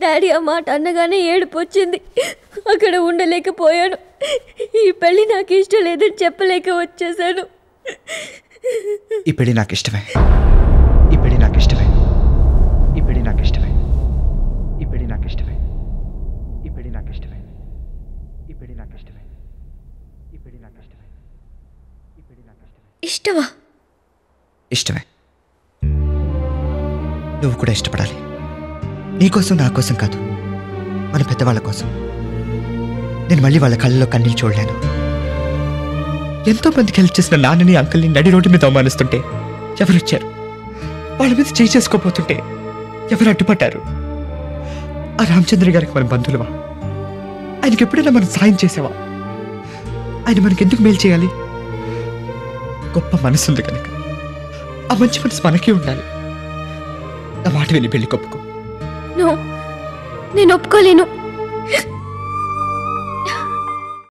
Daddy ఆ మాట అన్నగానే ఏడుపు వచ్చింది. అక్కడ ఉండలేకపోయాను. ఈ పెళ్లి నాకు ఇష్టం లేదని చెప్పలేక వచ్చేసాను. ఈ పెళ్లి నాకు ఇష్టమే. ఈ పెళ్లి నాకు ఇష్టమే. ఈ పెళ్లి నాకు ఇష్టమే. ఈ పెళ్లి నాకు ఇష్టమే. ఈ పెళ్లి నాకు ఇష్టమే. ఈ పెళ్లి నాకు ఇష్టమే. ఈ పెళ్లి నాకు ఇష్టమే. ఈ పెళ్లి నాకు ఇష్టమే. ఇష్టమా? ఇష్టమే. నువ్వు కూడా ఇష్టపడాలి. నీకోసం నా కోసం కాదు, మన పెద్దవాళ్ళ కోసం. నేను మళ్ళీ వాళ్ళ కళ్ళలో కన్నీళ్ళు చూడలేను. ఎంతో మందికి హెల్ప్ చేసిన నాన్నని అంకుల్ని నడి రోడ్డు మీద అవమానిస్తుంటే ఎవరు వచ్చారు? వాళ్ళ మీద చేయి చేసుకోపోతుంటే ఎవరు అడ్డుపడ్డారు? ఆ రామచంద్ర గారికి మన బంధువులవా? ఆయనకి ఎప్పుడైనా మనం సాయం చేసావా? ఆయన మనకి ఎందుకు మేలు చేయాలి? గొప్ప మనసు ఉంది కనుక. ఆ మంచి మనసు మనకే ఉండాలి. నా మాట విని పెళ్లి కొప్పుకో. నేను ఒప్పుకోలేను.